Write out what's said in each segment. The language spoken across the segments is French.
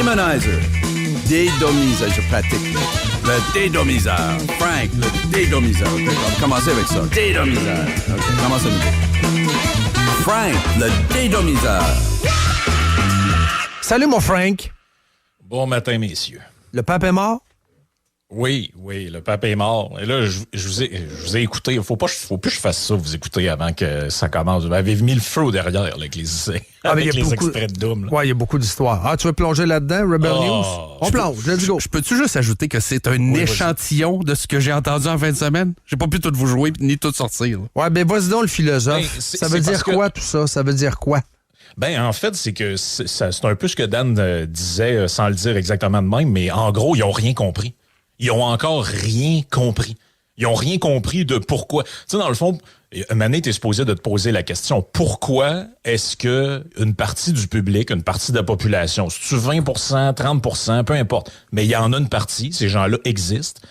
Womanizer. Dédomiseur, je pratique. Le dédomiseur. Frank, le dédomiseur. OK, on va commencer avec ça. Dédomiseur. OK, commence à nouveau. Frank, le dédomiseur. Salut, mon Frank. Bon matin, messieurs. Le pape est mort? Oui, le pape est mort. Et là, je vous ai écouté. Faut plus que je fasse ça, vous écouter avant que ça commence. Vous avez mis le feu derrière avec les extraits de Doom. Oui, il y a beaucoup d'histoires. Ah, tu veux plonger là-dedans, Rebel News? On plonge, let's go. Je peux-tu juste ajouter que c'est un échantillon de ce que j'ai entendu en fin de semaine? J'ai pas pu tout vous jouer ni tout sortir. Ouais, ben vas-y donc, le philosophe. Ça veut dire quoi, tout ça? Ça veut dire quoi? Ben, en fait, c'est que c'est un peu ce que Dan disait, sans le dire exactement de même, mais en gros, ils n'ont rien compris. Ils ont encore rien compris. Ils ont rien compris de pourquoi. Tu sais, dans le fond, Mané, t'es supposé de te poser la question, pourquoi est-ce que une partie du public, une partie de la population, c'est-tu 20%, 30%, peu importe, mais il y en a une partie, ces gens-là existent,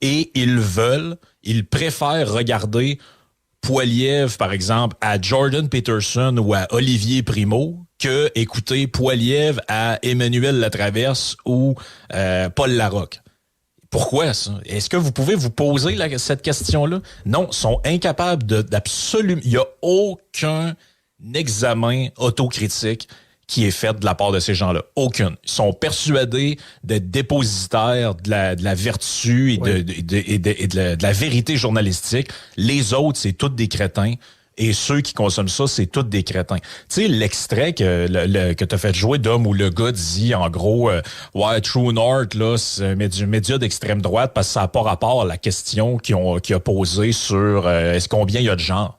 et ils préfèrent regarder Poilievre, par exemple, à Jordan Peterson ou à Olivier Primo que écouter Poilievre à Emmanuel Latraverse ou Paul Larocque. Pourquoi ça? Est-ce que vous pouvez vous poser cette question-là? Non, ils sont incapables d'absolument... Il n'y a aucun examen autocritique qui est fait de la part de ces gens-là. Aucune. Ils sont persuadés d'être dépositaires de la vertu et de la vérité journalistique. Les autres, c'est tous des crétins. Et ceux qui consomment ça, c'est tous des crétins. Tu sais, l'extrait que t'as fait jouer d'homme où le gars dit, en gros, ouais, True North, là, c'est un média d'extrême droite parce que ça n'a pas rapport à la question qu'il a posée sur combien il y a de genre.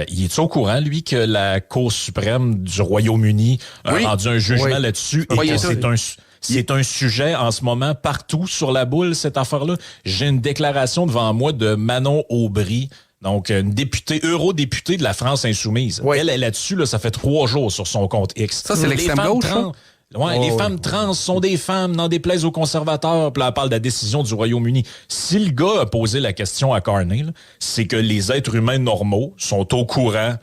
Il est-tu au courant, lui, que la Cour suprême du Royaume-Uni a rendu un jugement là-dessus et que c'est un sujet en ce moment partout sur la boule, cette affaire-là? J'ai une déclaration devant moi de Manon Aubry, donc une eurodéputée de la France insoumise. Oui. Elle est là-dessus, là, ça fait 3 jours sur son compte X. Ça, c'est l'extrême gauche, les femmes trans sont des femmes, n'en déplaise aux conservateurs. Puis là, elle parle de la décision du Royaume-Uni. Si le gars a posé la question à Carney, là, c'est que les êtres humains normaux sont au courant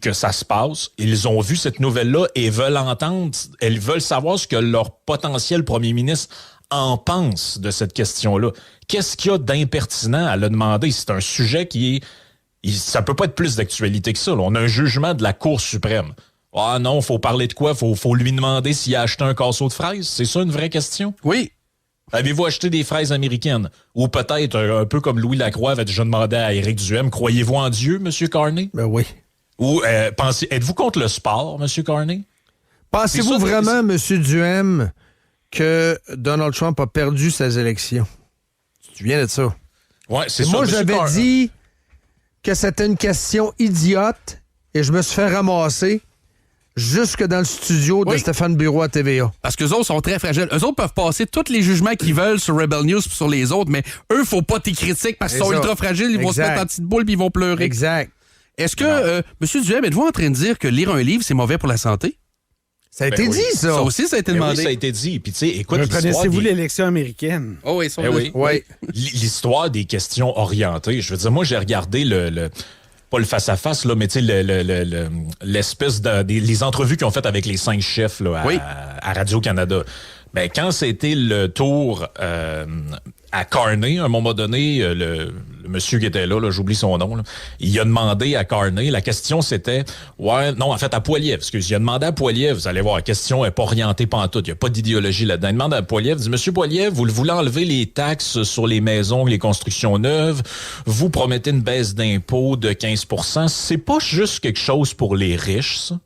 que ça se passe. Ils ont vu cette nouvelle-là et elles veulent savoir ce que leur potentiel premier ministre en pense de cette question-là. Qu'est-ce qu'il y a d'impertinent à le demander? C'est un sujet ça peut pas être plus d'actualité que ça. Là. On a un jugement de la Cour suprême. Ah non, faut parler de quoi? Faut lui demander s'il a acheté un casseau de fraises. C'est ça une vraie question? Oui. Avez-vous acheté des fraises américaines? Ou peut-être, un peu comme Louis Lacroix avait déjà demandé à Éric Duhem, croyez-vous en Dieu, M. Carney? Ben oui. Ou êtes-vous contre le sport, M. Carney? Pensez-vous vraiment, M. Duhem, que Donald Trump a perdu ses élections? Tu te souviens de ça? Oui, c'est ça. Moi, j'avais dit que c'était une question idiote et je me suis fait ramasser jusque dans le studio de Stéphane Bureau à TVA. Parce qu'eux autres sont très fragiles. Eux autres peuvent passer tous les jugements qu'ils veulent sur Rebel News et sur les autres, mais eux, faut pas t'y critiquer parce qu'ils sont ultra fragiles, ils vont se mettre en petite boule puis ils vont pleurer. Exact. Est-ce que, M. Duhem, êtes-vous en train de dire que lire un livre, c'est mauvais pour la santé? Ça a été dit, ça. Ça aussi, ça a été demandé. Oui, ça a été dit. Puis, tu sais, écoute, connaissez-vous l'élection américaine? Oh oui, oui. L'histoire des questions orientées. Je veux dire, moi, j'ai regardé pas le face-à-face, là, mais tu sais, l'espèce les entrevues qu'ils ont faites avec les 5 chefs là, à Radio-Canada. Ben, quand c'était le tour à Carney, à un moment donné, le monsieur qui était là, j'oublie son nom, là, il a demandé à Carney, la question c'était, à Poilievre, il a demandé à Poilievre, vous allez voir, la question n'est pas orientée pantoute, il n'y a pas d'idéologie là-dedans. Il demande à Poilievre, il dit, Monsieur Poilievre, vous voulez enlever les taxes sur les maisons, les constructions neuves, vous promettez une baisse d'impôts de 15%, c'est pas juste quelque chose pour les riches, ça?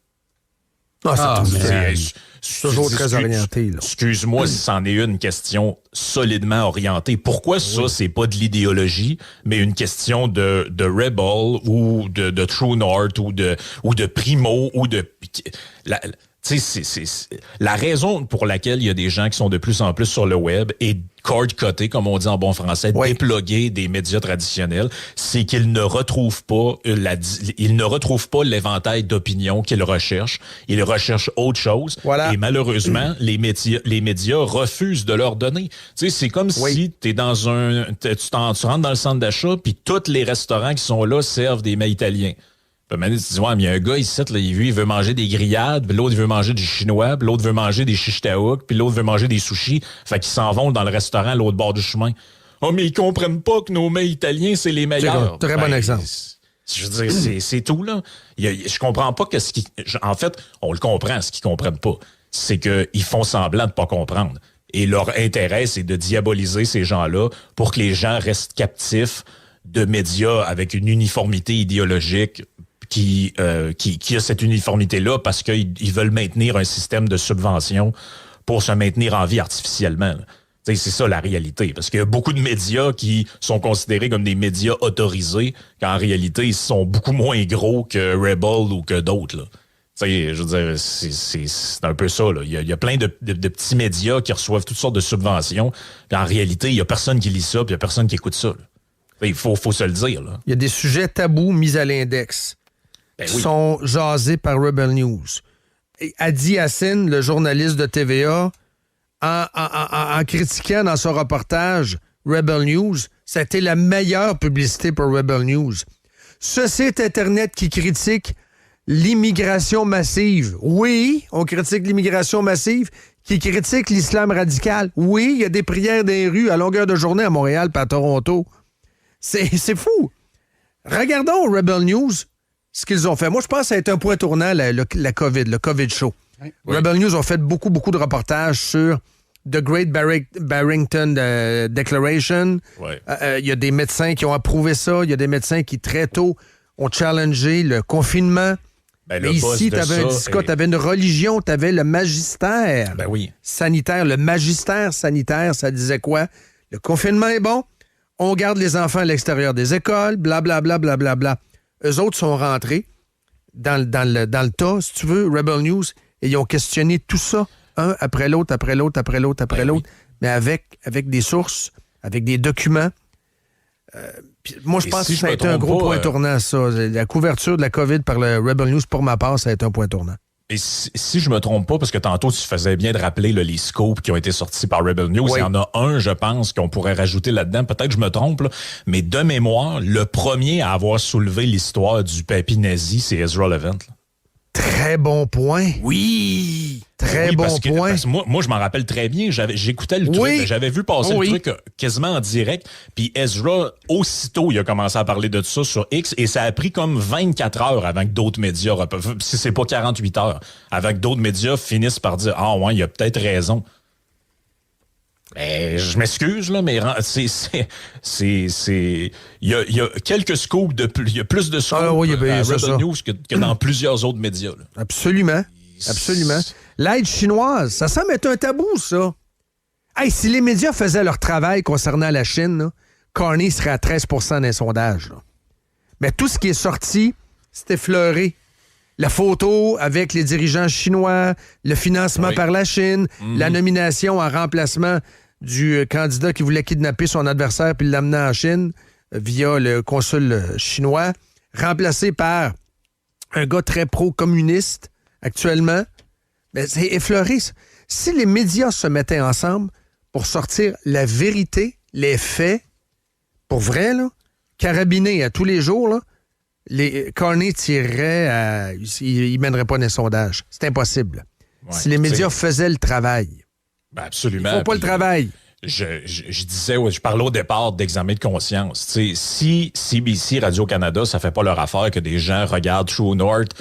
C'est toujours très orienté. Là. Excuse-moi si c'en est une question solidement orientée. Pourquoi ça, c'est pas de l'idéologie, mais une question de Rebel ou de True North ou de Primo ou de... Tu sais, c'est la raison pour laquelle il y a des gens qui sont de plus en plus sur le web et cord-cuttés, comme on dit en bon français, déplugués des médias traditionnels, c'est qu'ils ne retrouvent pas l'éventail d'opinions qu'ils recherchent. Ils recherchent autre chose. Voilà. Et malheureusement, les médias refusent de leur donner. Tu sais, c'est comme si t'es dans tu rentres dans le centre d'achat puis tous les restaurants qui sont là servent des mets italiens. Maintenant, tu dis, ouais, mais il y a un gars ici, là, il veut manger des grillades, puis l'autre, il veut manger du chinois, puis l'autre veut manger des shish taouk, puis l'autre veut manger des sushis. Fait qu'ils s'en vont dans le restaurant à l'autre bord du chemin. Oh, mais ils comprennent pas que nos mets italiens, c'est les meilleurs. Très bon exemple. Je veux dire, c'est tout, là. Je comprends pas que en fait, on le comprend, ce qu'ils comprennent pas. C'est qu'ils font semblant de pas comprendre. Et leur intérêt, c'est de diaboliser ces gens-là pour que les gens restent captifs de médias avec une uniformité idéologique qui a cette uniformité-là parce qu'ils veulent maintenir un système de subvention pour se maintenir en vie artificiellement, là. C'est ça la réalité. Parce qu'il y a beaucoup de médias qui sont considérés comme des médias autorisés, qu'en réalité, ils sont beaucoup moins gros que Rebel ou que d'autres, là. Je veux dire, c'est un peu ça, là. Il y a plein de petits médias qui reçoivent toutes sortes de subventions. Puis en réalité, il y a personne qui lit ça, puis il y a personne qui écoute ça, là. Il faut se le dire, là. Il y a des sujets tabous mis à l'index qui sont jasés par Rebel News. Et Hadi Hassine, le journaliste de TVA, en critiquant dans son reportage Rebel News, ça a été la meilleure publicité pour Rebel News. Ce site Internet qui critique l'immigration massive. Oui, on critique l'immigration massive. Qui critique l'islam radical. Oui, il y a des prières dans les rues à longueur de journée à Montréal et à Toronto. C'est fou. Regardons Rebel News, ce qu'ils ont fait. Moi, je pense que ça a été un point tournant, la COVID, le COVID show. Oui. Rebel News ont fait beaucoup de reportages sur The Great Barrington Declaration. Ouais. Il y a des médecins qui ont approuvé ça. Il y a des médecins qui, très tôt, ont challengé le confinement. Mais ici, tu avais un discours, tu avais une religion, tu avais le magistère sanitaire. Le magistère sanitaire, ça disait quoi? Le confinement est bon, on garde les enfants à l'extérieur des écoles, blablabla, blablabla. Eux autres sont rentrés dans le tas, si tu veux, Rebel News, et ils ont questionné tout ça, un après l'autre, après l'autre, après l'autre, après l'autre, mais avec des sources, avec des documents. Moi, je pense que ça a été un gros point tournant, ça. La couverture de la COVID par le Rebel News, pour ma part, ça a été un point tournant. Et si je me trompe pas, parce que tantôt, tu faisais bien de rappeler les scopes qui ont été sortis par Rebel News. Oui. Il y en a un, je pense, qu'on pourrait rajouter là-dedans. Peut-être que je me trompe, là, mais de mémoire, le premier à avoir soulevé l'histoire du papy nazi, c'est Ezra Levant, là. Très bon point. Oui. Très bon point. Parce que moi, je m'en rappelle très bien. J'écoutais le truc. J'avais vu passer le truc quasiment en direct. Puis Ezra, aussitôt, il a commencé à parler de ça sur X. Et ça a pris comme 24 heures avant que d'autres médias, si c'est pas 48 heures, avant que d'autres médias finissent par dire « Ah ouais, il a peut-être raison ». Ben, je m'excuse, là, mais il y a quelques scoops de plus. Il y a plus de scoops à Rebel News que dans plusieurs autres médias, là. Absolument. Absolument. L'aide chinoise, ça semble être un tabou, ça. Hey, si les médias faisaient leur travail concernant la Chine, là, Carney serait à 13 % des sondages, là. Mais tout ce qui est sorti, c'était effleuré. La photo avec les dirigeants chinois, le financement par la Chine, la nomination en remplacement du candidat qui voulait kidnapper son adversaire puis l'amener en Chine via le consul chinois, remplacé par un gars très pro-communiste actuellement. Ben, c'est effleuré. Si les médias se mettaient ensemble pour sortir la vérité, les faits, pour vrai, là, carabinés à tous les jours, là, les Carney tirerait il mènerait pas des sondages. C'est impossible. Ouais, si les médias faisaient le travail. Ben absolument. Ils font pas le travail. Je disais, je parlais au départ d'examen de conscience. T'sais, si CBC, Radio-Canada, ça fait pas leur affaire que des gens regardent True North,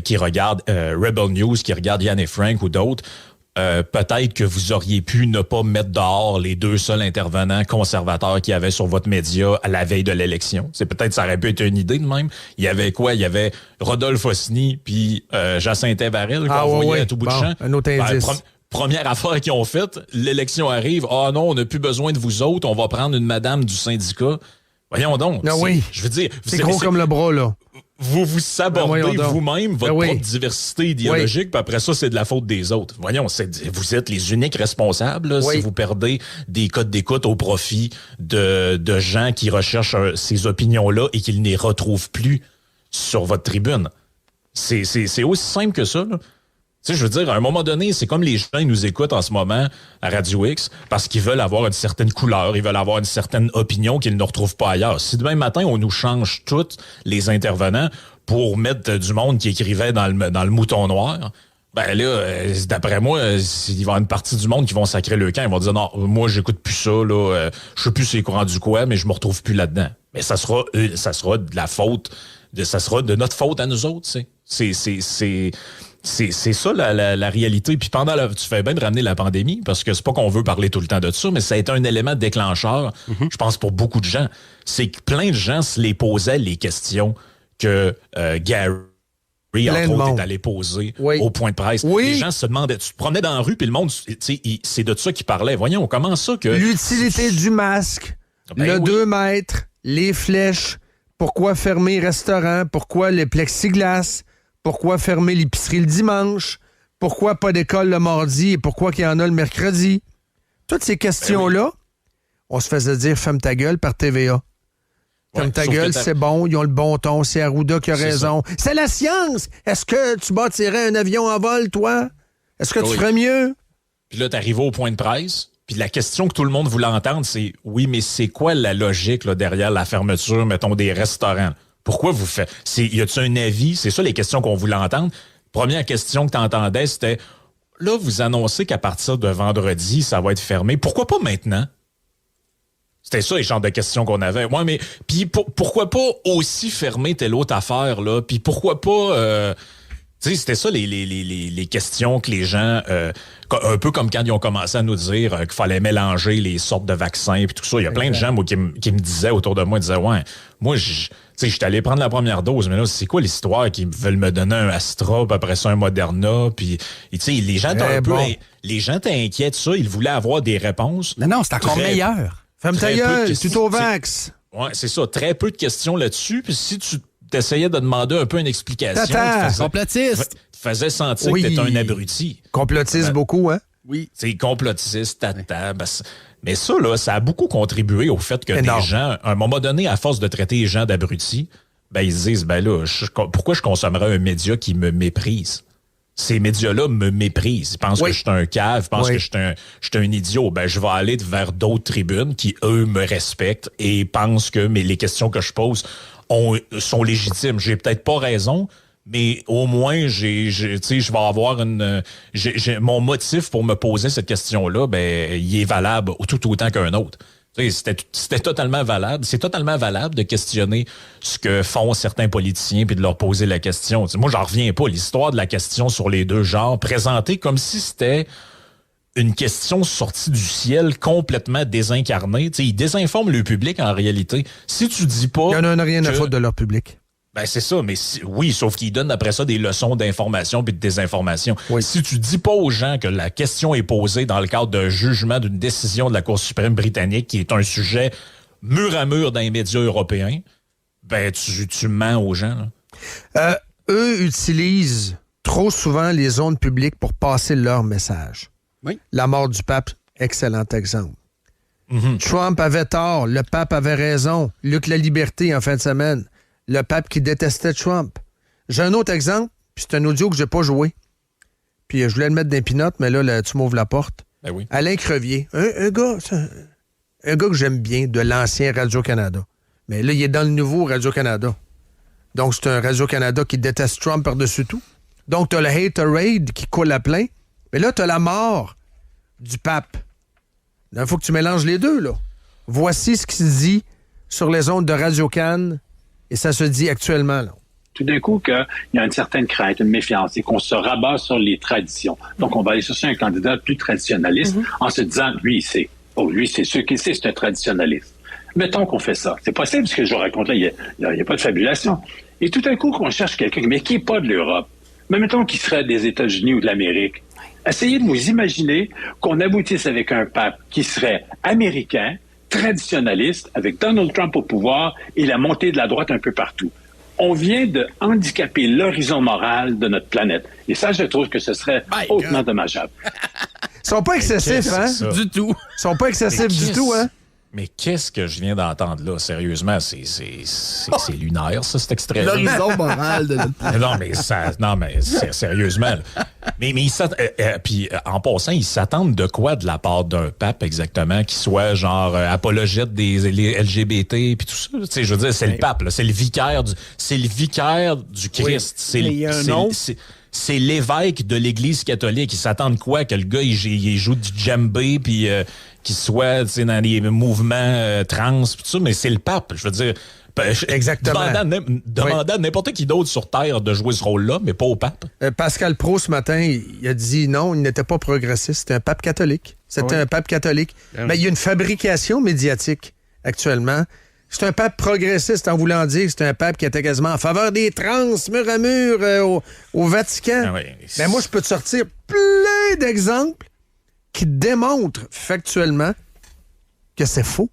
qui regardent Rebel News, qui regardent Yann et Frank ou d'autres, peut-être que vous auriez pu ne pas mettre dehors les deux seuls intervenants conservateurs qu'il y avait sur votre média à la veille de l'élection. C'est peut-être ça aurait pu être une idée de même. Il y avait quoi? Il y avait Rodolphe Osny puis Jacinthe Varel qu'on voyait à tout bout de champ. Un autre indice. Première affaire qu'ils ont faite, l'élection arrive. Ah non, on n'a plus besoin de vous autres, on va prendre une madame du syndicat. Voyons donc. Non, oui. Je veux dire... C'est gros comme le bras, là. Vous sabordez vous-même votre propre diversité idéologique, puis après ça, c'est de la faute des autres. Voyons, vous êtes les uniques responsables là, si vous perdez des codes d'écoute au profit de gens qui recherchent ces opinions-là et qu'ils ne les retrouvent plus sur votre tribune. C'est aussi simple que ça, là. Tu sais, je veux dire, à un moment donné, c'est comme les gens ils nous écoutent en ce moment à Radio X parce qu'ils veulent avoir une certaine couleur, ils veulent avoir une certaine opinion qu'ils ne retrouvent pas ailleurs. Si demain matin, on nous change tous les intervenants pour mettre du monde qui écrivait dans le mouton noir, ben là, d'après moi, il va y avoir une partie du monde qui vont sacrer le camp. Ils vont dire, non, moi, j'écoute plus ça, là, je sais plus c'est courant du quoi, mais je me retrouve plus là-dedans. Mais ça sera de la faute, ça sera de notre faute à nous autres, c'est ça la réalité. Puis tu fais bien de ramener la pandémie, parce que c'est pas qu'on veut parler tout le temps de ça, mais ça a été un élément déclencheur, je pense, pour beaucoup de gens. C'est que plein de gens se les posaient les questions que Gary, entre autres, est allé poser au point de presse. Oui. Les gens se demandaient, tu te promenais dans la rue, puis le monde, c'est de ça qu'ils parlaient. Voyons, comment ça que... L'utilité du masque, le 2 mètres, les flèches, pourquoi fermer les restaurants, pourquoi le plexiglas, pourquoi fermer l'épicerie le dimanche, pourquoi pas d'école le mardi et pourquoi qu'il y en a le mercredi. Toutes ces questions-là, on se faisait dire « ferme ta gueule » par TVA. Ferme ta gueule, c'est bon, ils ont le bon ton, c'est Arruda qui a raison. C'est la science! Est-ce que tu bâtirais un avion en vol, toi? Est-ce que tu ferais mieux? Puis là, t'arrives au point de presse, puis la question que tout le monde voulait entendre, c'est « oui, mais c'est quoi la logique là, derrière la fermeture, mettons, des restaurants? Pourquoi vous faites... Y a-t-il un avis? » C'est ça les questions qu'on voulait entendre. Première question que t'entendais, c'était « là, vous annoncez qu'à partir de vendredi, ça va être fermé. Pourquoi pas maintenant? » C'était ça les genres de questions qu'on avait. Ouais, mais puis pourquoi pas aussi fermer telle autre affaire là? Puis pourquoi pas tu sais, c'était ça les questions que les gens un peu comme quand ils ont commencé à nous dire qu'il fallait mélanger les sortes de vaccins puis tout ça. Il y a plein de gens moi, qui me disaient autour de moi, ils disaient ouais, moi je j'étais allé prendre la première dose, mais là c'est quoi l'histoire qu'ils veulent me donner un Astra, puis après ça un Moderna, puis tu sais les gens les gens étaient inquiets de ça, ils voulaient avoir des réponses. Non, c'est encore meilleur. Ferme ta gueule, tuto-vax. Oui, c'est ça. Très peu de questions là-dessus. Puis si tu t'essayais de demander un peu une explication, complotiste. Tu faisais sentir que t'étais un abruti. Complotiste beaucoup, hein? Oui. C'est complotiste, mais ça, là, ça a beaucoup contribué au fait que des gens, à un moment donné, à force de traiter les gens d'abrutis, ben ils se disent, ben là, pourquoi je consommerais un média qui me méprise? Ces médias-là me méprisent. Ils pensent que je suis un cave, ils pensent que je suis un idiot. Ben, je vais aller vers d'autres tribunes qui, eux, me respectent et pensent que les questions que je pose sont légitimes. J'ai peut-être pas raison, mais au moins, je vais avoir mon motif pour me poser cette question-là, ben, il est valable tout autant qu'un autre. C'était totalement valable. C'est totalement valable de questionner ce que font certains politiciens puis de leur poser la question. T'sais, moi, j'en reviens pas. L'histoire de la question sur les deux genres, présentée comme si c'était une question sortie du ciel, complètement désincarnée. T'sais, ils désinforment le public en réalité. Si tu dis pas... Il y en a rien à foutre de leur public. Ben c'est ça, mais oui, sauf qu'ils donnent après ça des leçons d'information puis de désinformation. Oui. Si tu dis pas aux gens que la question est posée dans le cadre d'un jugement d'une décision de la Cour suprême britannique qui est un sujet mur à mur dans les médias européens, ben tu mens aux gens. Là. Eux utilisent trop souvent les zones publiques pour passer leur message. Oui. La mort du pape, excellent exemple. Trump avait tort, le pape avait raison. Luc Laliberté en fin de semaine. Le pape qui détestait Trump. J'ai un autre exemple, puis c'est un audio que j'ai pas joué. Puis je voulais le mettre dans les pinottes, mais là, tu m'ouvres la porte. Ben oui. Alain Crevier, un gars que j'aime bien, de l'ancien Radio-Canada. Mais là, il est dans le nouveau Radio-Canada. Donc, c'est un Radio-Canada qui déteste Trump par-dessus tout. Donc, t'as le haterade qui coule à plein. Mais là, t'as la mort du pape. Il faut que tu mélanges les deux, là. Voici ce qui se dit sur les ondes de Radio-Can. Et ça se dit actuellement, là. Tout d'un coup, qu'il y a une certaine crainte, une méfiance, et qu'on se rabat sur les traditions. Donc, on va aller chercher un candidat plus traditionnaliste en se disant, lui, c'est sûr qu'il sait, c'est un traditionnaliste. Mettons qu'on fait ça. C'est possible, ce que je vous raconte là, il n'y a pas de fabulation. Et tout d'un coup, qu'on cherche quelqu'un, mais qui n'est pas de l'Europe, mais mettons qu'il serait des États-Unis ou de l'Amérique. Essayez de vous imaginer qu'on aboutisse avec un pape qui serait américain, traditionnaliste, avec Donald Trump au pouvoir et la montée de la droite un peu partout. On vient de handicaper l'horizon moral de notre planète. Et ça, je trouve que ce serait hautement dommageable. Ils sont pas excessifs, hein? Du tout. Ils sont pas excessifs du tout, hein? Mais qu'est-ce que je viens d'entendre là? Sérieusement, c'est lunaire, ça, cet extrait-là. L'horizon moral de notre... Non, mais sérieusement. Là. Mais puis en passant, ils s'attendent de quoi de la part d'un pape exactement qui soit genre apologète des LGBT puis tout ça? Tu sais, je veux dire, c'est le pape, là, c'est le vicaire du Christ. Oui. C'est l'évêque de l'Église catholique. Ils s'attendent quoi? Que le gars, il joue du djembé puis qu'il soit dans des mouvements trans tout ça, mais c'est le pape. Je veux dire, Exactement. Demandant à n'importe qui d'autre sur Terre de jouer ce rôle-là, mais pas au pape. Pascal Praud, ce matin, il a dit non, il n'était pas progressiste. C'était un pape catholique. C'était un pape catholique. Mais il y a une fabrication médiatique actuellement. C'est un pape progressiste en voulant dire que c'est un pape qui était quasiment en faveur des trans, mur à mur, au Vatican. Ah oui. Mais moi, je peux te sortir plein d'exemples qui démontrent factuellement que c'est faux.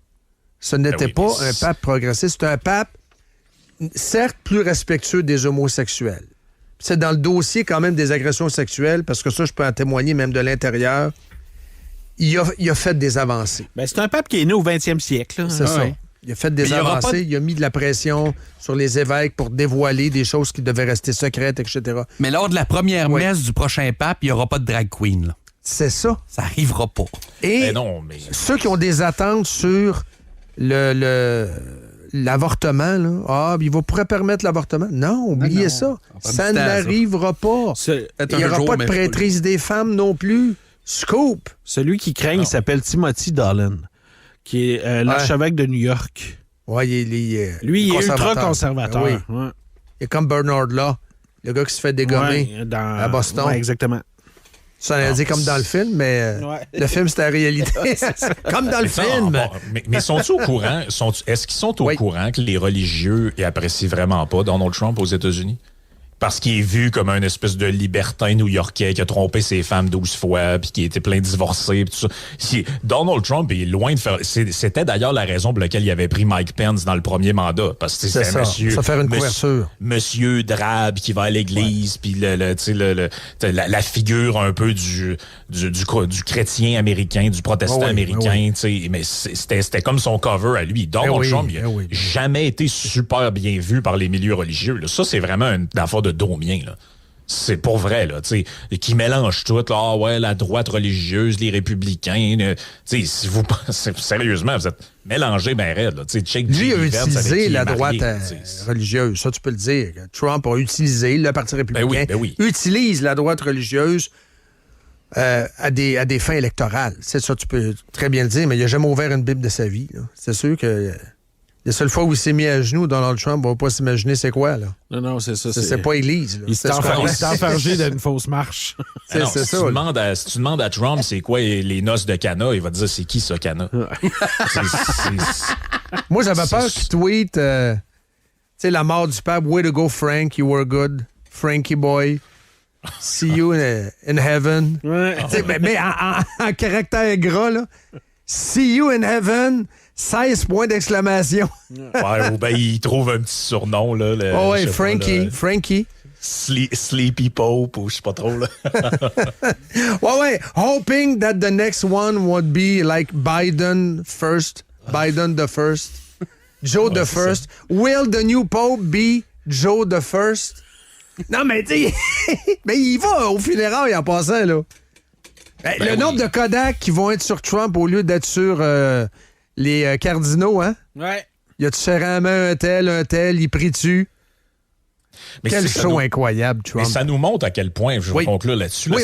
Ce n'était pas un pape progressiste. C'est un pape, certes, plus respectueux des homosexuels. C'est dans le dossier quand même des agressions sexuelles, parce que ça, je peux en témoigner même de l'intérieur. Il a fait des avancées. Ben, c'est un pape qui est né au 20e siècle. Là. C'est ça. Il a fait des avancées. Il a mis de la pression sur les évêques pour dévoiler des choses qui devaient rester secrètes, etc. Mais lors de la première messe du prochain pape, il n'y aura pas de drag queen. Là. C'est ça. Ça arrivera pas. Et ceux qui ont des attentes sur l'avortement, là, il pourrait permettre l'avortement. Non, oubliez ça. Ça n'arrivera pas. Il n'y aura pas de prêtrise des femmes non plus. Scoop. Celui qui craint, il s'appelle Timothy Dolan, qui est l'archevêque de New York. Oui, lui, il est ultra conservateur. Oui. Ouais. Il est comme Bernard Law, le gars qui se fait dégommer à Boston. Oui, exactement. Ça a dit comme dans le film, mais le film, c'était la réalité. Comme dans le film. Mais sont-ils au courant? Est-ce qu'ils sont au courant que les religieux apprécient vraiment pas Donald Trump aux États-Unis? Parce qu'il est vu comme un espèce de libertin new-yorkais qui a trompé ses femmes 12 fois puis qui était plein de divorcés puis tout ça. Donald Trump est loin de faire... C'était d'ailleurs la raison pour laquelle il avait pris Mike Pence dans le premier mandat. Parce que c'est monsieur... Ça faire une couverture. Monsieur drabe qui va à l'église puis la figure un peu du chrétien américain, du protestant américain. Mais c'était comme son cover à lui. Donald Trump n'a jamais été super bien vu par les milieux religieux. Là. Ça, c'est vraiment une affaire de domien, là. C'est pour vrai, là, tu sais, qui mélange tout, là, la droite religieuse, les républicains, tu sais, si vous pensez, sérieusement, vous êtes mélangés ben raide, là, tu sais, lui a utilisé la droite religieuse, ça, tu peux le dire. Trump a utilisé, le Parti républicain utilise la droite religieuse à des fins électorales. C'est ça, tu peux très bien le dire, mais il n'a jamais ouvert une Bible de sa vie, là. C'est sûr que... La seule fois où il s'est mis à genoux, Donald Trump, on va pas s'imaginer c'est quoi, là. Non, c'est ça. C'est pas Église, là. Il s'est enfargé d'une fausse marche. C'est ça. Si tu demandes à Trump c'est quoi les noces de Cana, il va te dire c'est qui ça, Cana? Moi, j'avais peur qu'il tweet tu sais, la mort du pape. Way to go, Frank, you were good. Frankie boy. See you in heaven. Mais en caractère gras, là. See you in heaven. 16 points d'exclamation. Ou bien il trouve un petit surnom, là. Frankie. Frankie. Sleepy Pope, ou je sais pas trop, là. Hoping that the next one would be like Biden the first. Joe the first. Will the new Pope be Joe the first? Non, mais tu mais il va au funérailles en passant, là. Le nombre de Kodak qui vont être sur Trump au lieu d'être sur... les cardinaux, hein? Ouais. Il a-tu serré la main un tel, il prie-tu? Quel show incroyable, Trump. Mais ça nous montre à quel point, je vais conclure là-dessus, oui,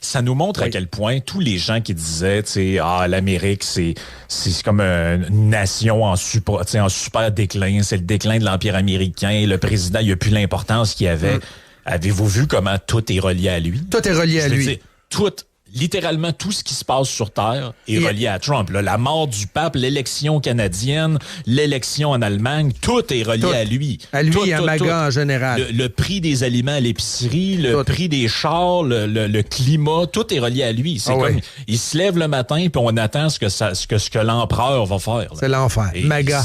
ça nous montre à quel point tous les gens qui disaient, tu sais, l'Amérique, c'est comme une nation en super déclin, c'est le déclin de l'Empire américain, le président, il n'a plus l'importance qu'il avait. Avez-vous vu comment tout est relié à lui? Tout est relié à lui. Littéralement, tout ce qui se passe sur Terre est relié à Trump. Là, la mort du pape, l'élection canadienne, l'élection en Allemagne, tout est relié à lui. À lui et à MAGA en général. Le prix des aliments à l'épicerie, le prix des chars, le climat, tout est relié à lui. C'est comme, il se lève le matin puis on attend ce que l'empereur va faire. Là. C'est l'enfer. MAGA.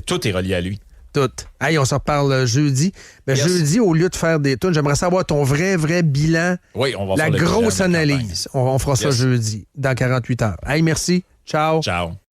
Tout est relié à lui. Tout. Hey, on se reparle jeudi. Mais jeudi, au lieu de faire des tunes, j'aimerais savoir ton vrai bilan. Oui, on va faire la grosse analyse. On fera ça jeudi, dans 48 heures. Hey, merci. Ciao. Ciao.